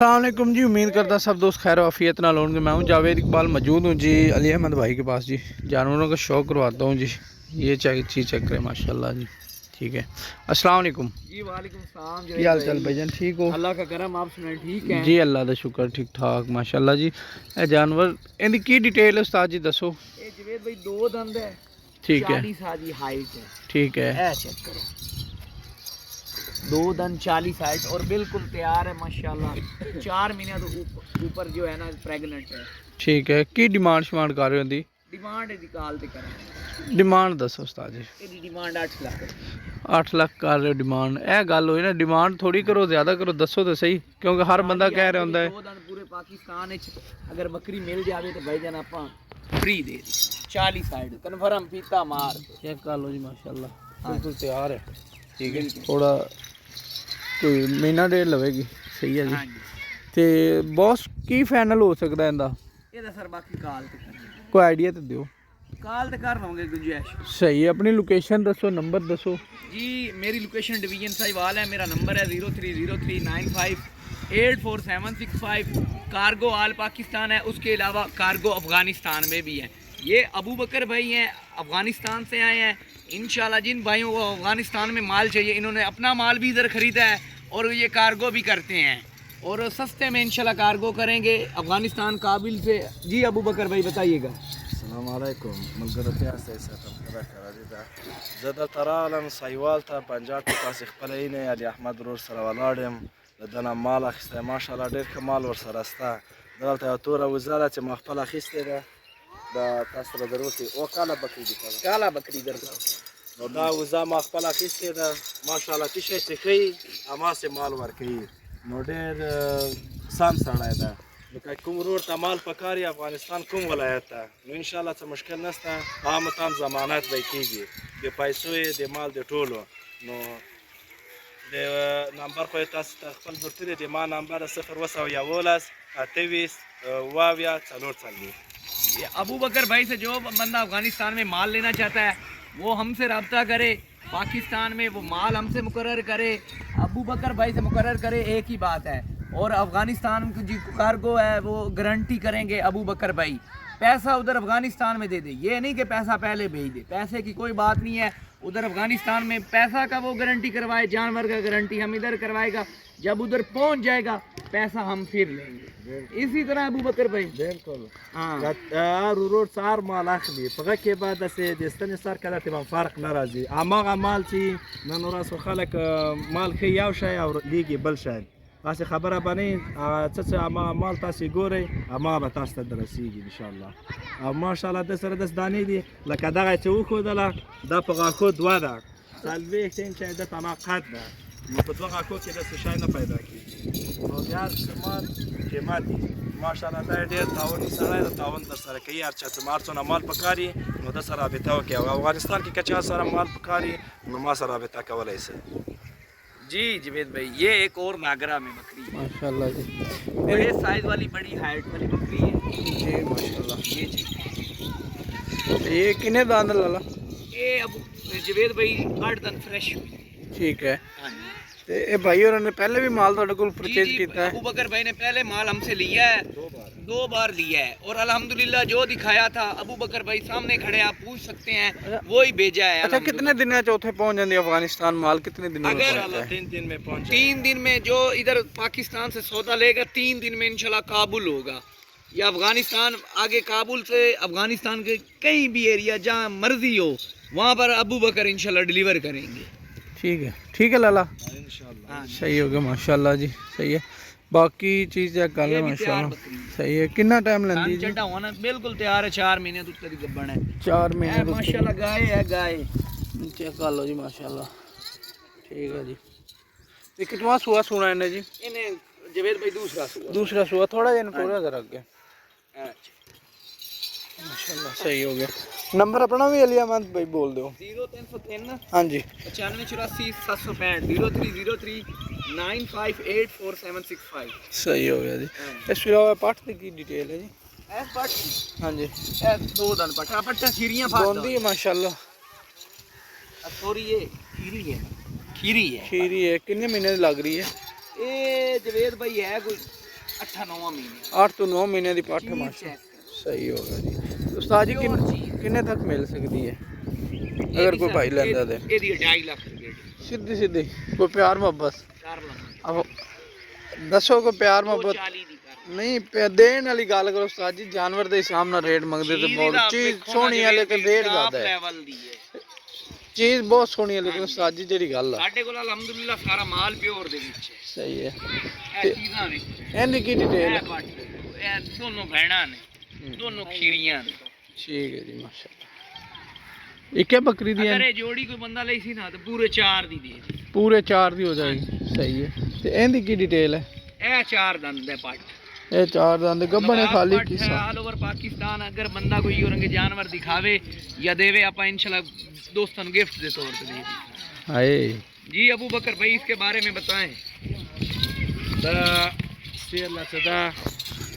अस्सलामुअलैकुम जी। उम्मीद करता सब दोस्त खैर वाफियत नाल होंगे। मैं हूं जावेद इकबाल, मौजूद हूं जी अली अहमद भाई के पास जी। जानवरों का शौक करवाता हूं जी। ये चीज़ चेक करें माशाल्लाह जी। ठीक है, अस्सलाम वालेकुम जी। वालेकुम सलाम की जवेद हाल चाल भाई। भाईजान, ठीक हो? अल्लाह का करम, आप सुनाए ठीक हैं? जी अल्लाह का शुक्र, ठीक ठाक माशाल्लाह जी। ए जानवर इनकी की डिटेल है उस्ताद जी दसो। ये जवेद भाई दो दंद है, ठीक है, 40 साल हाइट है। ठीक है, ए चेक करो, दो दंद 40 हाइट और बिल्कुल तैयार है माशाल्लाह। 4 महीने तो ऊपर जो है ना प्रेग्नेंट है। ठीक है। की डिमांड शिमांड कर रहे हो? डिमांड दी काल ते करा, डिमांड दसो उस्ताद जी। ਇਹਦੀ डिमांड 8 ਲੱਖ। 8 लाख कर रहे हो डिमांड? ए गल होई ना, डिमांड थोड़ी करो, ज़्यादा करो, दसो तो सही, क्योंकि हर बंदा कह रहा होंदा है। दो दंद पूरे पाकिस्तान अगर बकरी मिल जाए तो भाईजान आप फ्री दे दी। 40 हाइट कन्फर्म पीता मार चेक कर लो जी माशाल्लाह, बिल्कुल तैयार है। ठीक है, थोड़ा कोई महीना डेढ़ लवेगी। सही है जी। ते बॉस की फाइनल हो सकता है इंदा? ਇਹਦਾ ਸਰ ਬਾਕੀ ਕਾਲ ਤੇ ਕਰ कोई आइडिया तो दियो। काल तो कर लूँगे गुंजाइश। सही है, अपनी लोकेशन दसो, नंबर दसो जी। मेरी लोकेशन डिवीजन साहिवाल है, मेरा नंबर है 030395844765। कार्गो आल पाकिस्तान है, उसके अलावा कार्गो अफ़गानिस्तान में भी है। ये अबू बकर भाई हैं, अफ़गानिस्तान से आए हैं। इंशाल्लाह जिन भाइयों को अफ़गानिस्तान में माल चाहिए, इन्होंने अपना माल भी इधर ख़रीदा है और ये कार्गो भी करते हैं और सस्ते में इंशाल्लाह कार्गो करेंगे अफ़गानिस्तान काबिल से। जी अबू बकर भाई बताइएगा। Assalamualaikum. Malgaratia se tam kara kara da. Zada taralan saywalta banjat pas khpalaine Ali Ahmad Rur Sarawaladem. Dana mal akhiste mashallah der kamal ور sarasta. Dalta tora wizara che makhpala khiste da. Da tasra daruti o kala bakri di kala. काला बकरी दर No da wiza makhpala khiste da mashallah tishe tikhi ama se mal war kai. No der sam sara da. لکه کوم road ته مال پکاري افغانستان کوم ولایت ته نو ان شاء الله څه مشکل نشته عام تام ضمانت به کیږي د passive the mall the ټولو know the number خو تاسو ته خپل ورته د ما نمبر 011 28 واویا 440। अबू बकर भाई से जो बंदा अफगानिस्तान में माल लेना चाहता है वो हमसे रब्ता करे, पाकिस्तान में वो माल हमसे मुकर्रर करे, अबू बकर भाई से मुकर्रर करे, एक ही बात है। और अफगानिस्तान की जो कार्गो है वो गारंटी करेंगे अबू बकर भाई। पैसा उधर अफगानिस्तान में दे दे, ये नहीं कि पैसा पहले भेज दे, पैसे की कोई बात नहीं है। उधर अफगानिस्तान में पैसा का वो गारंटी करवाए, जानवर का गारंटी हम इधर करवाएगा, जब उधर पहुंच जाएगा पैसा हम फिर लेंगे। इसी तरह अबू बकर भाई बिल्कुल हाँ روډ سار مال اخلي په کې بعد سه د ستنې سر کله ته فرق ناراضي اماغه مال چې نن ورځ خلک مال خي یو شی او لیږي بل شی تاسو خبره باندې څه اما مال تاسو ګورئ اما به تاسو ته درسیږي ان شاء الله او ماشاءالله د سره د دانې دي لکه دغه چې وخدله د په غاکو دوه ده سلوي چې د تما قد ده نو په دوه غاکو کې د څه شی نه پیدا کیږي نو بیا سامان قیمت ماشاءالله دا ډېر تاون سره د تاون در سره کوي هر چا چې مارڅونه مال پکاري نو د سره رابطه وکړي او افغانستان کې کچا سره مال پکاري نو ما سره رابطه کولای شي। जी जवेद भाई ये एक और नागरा में बकरी है माशाल्लाह जी। बड़े साइज वाली बड़ी हाइट वाली बकरी है जी माशाल्लाह। ये जी ये किन्ने दांद लाला? ये अब जवेद भाई 8 दिन फ्रेश हुई। ठीक है। हाँ जी ते ए भाई होरां ने पहले भी माल ਤੁਹਾਡੇ ਕੋਲ जी परचेज जी कीता है? अबू बकर भाई ने पहले माल हमसे लिया है, दो बार लिया है और अल्हम्दुलिल्लाह जो दिखाया था अबू बकर भाई सामने खड़े आप पूछ सकते हैं वो ही भेजा है। अच्छा, कितने दिन में चौथे पहुंच जाती है अफगानिस्तान माल? कितने दिन में अगर पहुंचता है? 3 दिन में पहुंच 3 दिन में जो इधर पाकिस्तान से सौदा लेगा 3 दिन में इंशाल्लाह काबुल होगा, या अफगानिस्तान आगे काबुल से अफगानिस्तान के कहीं भी एरिया जहाँ मर्जी हो वहाँ पर अबू बकर इंशाल्लाह डिलीवर करेंगे। ठीक है लाला, इंशाल्लाह। हाँ सही हो गया माशाल्लाह जी। सही है, बाकी चीज़ चेक कर ये ले भी तैयार माशाल्लाह। बकरी है। सही है, कितना टाइम लेंदी जी? चट्टा होना बिल्कुल तैयार है, 4 महीने तो तेरी गब्बन है। 4 महीने तो माशाल्लाह गाय है गाय। चेक कर लो जी माशाल्लाह। ठीक है जी। ये कितना सुआ सुना इन्हें जी? इन्हें जवेद भाई दूसरा सुआ। दूसरा सुआ, थोड़ा दिन पूरा जरा आगे अच्छा माशाल्लाह। सही हो गया। नंबर अपना भी अली अहमद भाई बोल दो। 0303 हाँ जी 9584 765 0303 95844765। सही हो गया जी। इसके अलावा पाठ की डिटेल है जी? ए पट हाँ जी, ए दो दन पटा पटा खीरियां फाड़ बोंदी है माशाल्लाह। थोड़ी ये खीरी है, खीरी है। खीरी है, कितने महीने लग रही है? ए जवेद भाई है कोई 8-9 महीने 8 ਤੋਂ 9 ਮਹੀਨੇ ਦੀ ਪੱਠ चीज ਮਾਸ਼ਾ check करो। ਸਹੀ ਹੋ ਗਿਆ ਜੀ ਉਸਤਾਦ ਜੀ Pure चीज। ਕਿੰਨੇ ਤੱਕ ਮਿਲ ਸਕਦੀ ਹੈ ਅਗਰ ਕੋਈ ਭਾਈ ਲੈਂਦਾ ਤੇ ਇਹਦੀ 2.5 ਲੱਖ ਰੁਪਏ ਦੀ ਸਿੱਧੀ ਸਿੱਧੀ ਕੋਈ ਪਿਆਰ ਮੁਹੱਬਤ 4 ਲੱਖ ਆਹੋ ਦੱਸੋ ਕੋਈ ਪਿਆਰ ਮੁਹੱਬਤ 40 ਦੀ ਕਰ ਨਹੀਂ ਦੇਣ ਵਾਲੀ ਗੱਲ ਕਰੋ ਉਸਤਾਦ ਜੀ ਜਾਨਵਰ ਦੇ ਹਿਸਾਬ ਨਾਲ ਰੇਟ ਮੰਗਦੇ ਤੇ ਬਹੁਤ ਚੀਜ਼ ਸੋਹਣੀ ਹੈ ਲੇਕਿਨ ਰੇਟ ਜ਼ਿਆਦਾ ਹੈ ਲੈਵਲ ਦੀ ਹੈ ਚੀਜ਼ ਬਹੁਤ ਸੋਹਣੀ ਹੈ ਲੇਕਿਨ ਉਸਤਾਦ ਜੀ ਜਿਹੜੀ ਗੱਲ ਆ ਸਾਡੇ ਕੋਲ ਅਲਹਮਦੁਲਿਲਾ ਸਾਰਾ ਮਾਲ ਪਿਓਰ ਦੇ ਵਿੱਚ ਹੈ ਸਹੀ ਹੈ ਇਹ ਚੀਜ਼ਾਂ ਨੇ ਇਹਦੀ ਕੀ ਡਿਟੇਲ ਹੈ ਇਹ ਦੋਨੋਂ ਭੈਣਾਂ ਨੇ ਦੋਨੋਂ ਖੀਰੀਆਂ ਨੇ ਠੀਕ ਹੈ ਜੀ ਮਾਸ਼ਾਅੱਲਾ ਇੱਕੇ ਬੱਕਰੀ ਦੀ ਅਗਰ ਇਹ ਜੋੜੀ ਕੋਈ ਬੰਦਾ ਲਈ ਸੀ ਨਾ ਤਾਂ ਪੂਰੇ 4 ਦੀ ਦੇ ਦੇ ਪੂਰੇ 4 ਦੀ ਹੋ ਜਾਏਗੀ ਸਹੀ ਹੈ ਤੇ ਇਹਦੀ ਕੀ ਡਿਟੇਲ ਹੈ ਇਹ 4 ਦੰਦ ਹੈ ਪੱਟ ਇਹ 4 ਦੰਦ ਗੱਭਣ ਖਾਲੀ ਕਿਸਾ ऑल ओवर पाकिस्तान अगर बंदा कोई और रंगे जानवर दिखावे या देवे आप इंशाल्लाह दोस्तों को गिफ्ट दे तौर पे दे देंगे। हाय जी अबू बकर भाई इसके बारे में बताएं। دا سیر لته دا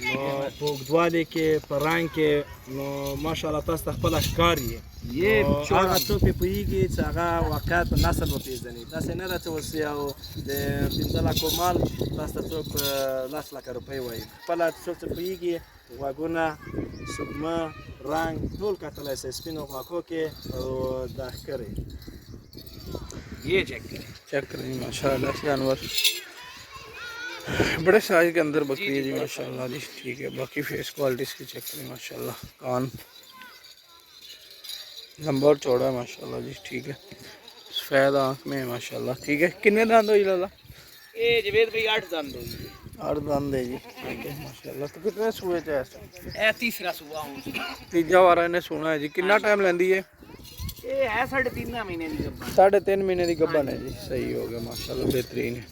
نو په اوږدوالي کې په رنګ کې نو ماشاءالله تاسو ته خپله ښکاري ये نو چوڑا هغه څوک پې پوهېږي چې هغه واقعیت په نسل وپېژني داسې نه ده چې اوس یو د 15 لکو مال تاسو ته څوک 10 لکه روپۍ وایي خپله څوک چې پوهېږي غوږونه سږمه رنګ ټول کتلی شئ سپینو غاښو کې او دا ښکرې ये चेक करें। चेक करें जी माशाल्लाह जानवर बड़े साइज के अंदर बकरी है जी माशाल्लाह जी ठीक है बाकी फेस क्वालिटी इसकी चेक करें माशाल्लाह कान लंबा और चौड़ा है माशाल्लाह जी ठीक है सफ़ेद आँख में है माशाल्लाह ठीक है कितने दांत हो जी लाला ये जवेद भाई 8 दंद होगी 8 दांत है जी ठीक है माशाल्लाह तो कितने सूए च ऐसा ए तीसरा सुबह हूँ तीजा वारा इन्हें सुना है जी कितना टाइम लेंदी है ये है 3.5 महीने की गब्बन 3.5 महीने की गब्बन है जी सही हो गया माशाल्लाह बेहतरीन है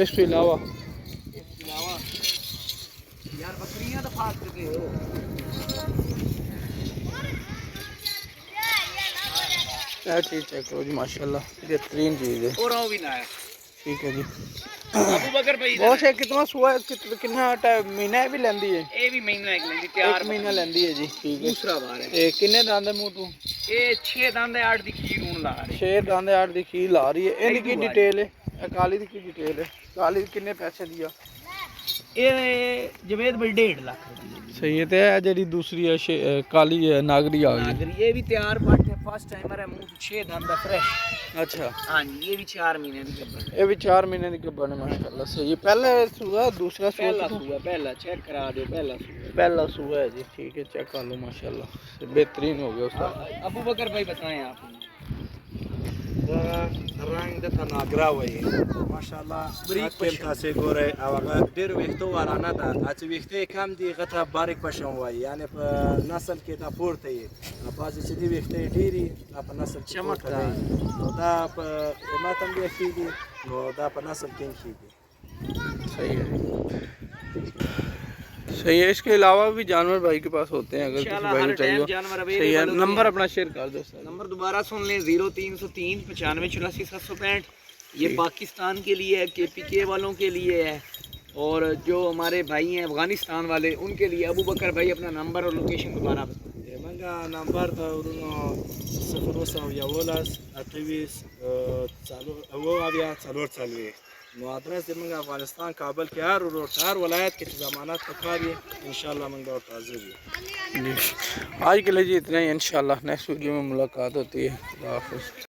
इसके अलावा इसके अलावा यार बकरियां तो फाड़ चुके हो यह चीज़ चेक करो जी माशाल्लाह बेहतरीन चीज़ है और भी ना है ठीक है जी अबू बकर भाई बहुत से कितना सुआ है कितना टाइम महीना भी लेंदी है ये भी महीना एक लेंदी 1 तैयार महीना लेंदी है जी ठीक है दूसरा बार है ते किन्ने दांद है मुंह तू ये 6 दंद 8 दी खीर ऊन ला रहे 6 दांद 8 दी खील आ रही है इनकी की डिटेल है काली दी की डिटेल है काली किन्ने पैसे दिया ये जवेद भाई 1.5 लाख रुपए सही है ते जेडी दूसरी है काली है नागरी आ गई अगर ये भी तैयार पट है फर्स्ट टाइमर है मुंह 6 दंद है फ्रेश अच्छा हां जी ये भी 4 महीने की गब्बन ये भी 4 महीने की गब्बन है माशाल्लाह सही है पहले सुआ दूसरा सुआ पहला सुआ पहला चेक करा दो पहला सुआ पहला सुआ है जी ठीक है चेक कर लो माशाल्लाह बेहतरीन हो गया उसका अबू बकर भाई बताएं आप دا رنګ دته ناګرا وایي ماشاءالله بریک بریک تاسې ګورئ او هغه ډېر ویښتو وارانه ده چې ویښته یې کم دي هغه ته باریک پشم وایي یعنې په نسل کې دا پورته یي بعضې چې دي ویښته یې ډېري دا په نسل کې پورته دی نو دا په قیمت هم بیا ښې دي نو دا په نسل کې هم ښې دي सही है सही है इसके अलावा भी जानवर भाई के पास होते हैं अगर किसी इंशाल्लाह भाई हर को चाहिए टाइम हो। जानवर सही है अवेलेबल नंबर अपना शेयर कर दो सर नंबर दोबारा सुन लें 0303 95 765 ये पाकिस्तान के लिए है KPK वालों के लिए है और जो हमारे भाई हैं अफगानिस्तान वाले उनके लिए अबू बकर भाई अपना नंबर और लोकेशन दोबारा बताएं زمونږ نمبر د ورونو 01128 نو ادرس زمونږ افغانستان کابل کې هر روډ هر ولایت کې چې ضمانت پکار وي انشاءالله موږ به ورته حاضر یو आज के लिए जी इतना ही इंशाल्लाह नेक्स्ट वीडियो में मुलाकात होती है खुदा हाफिज़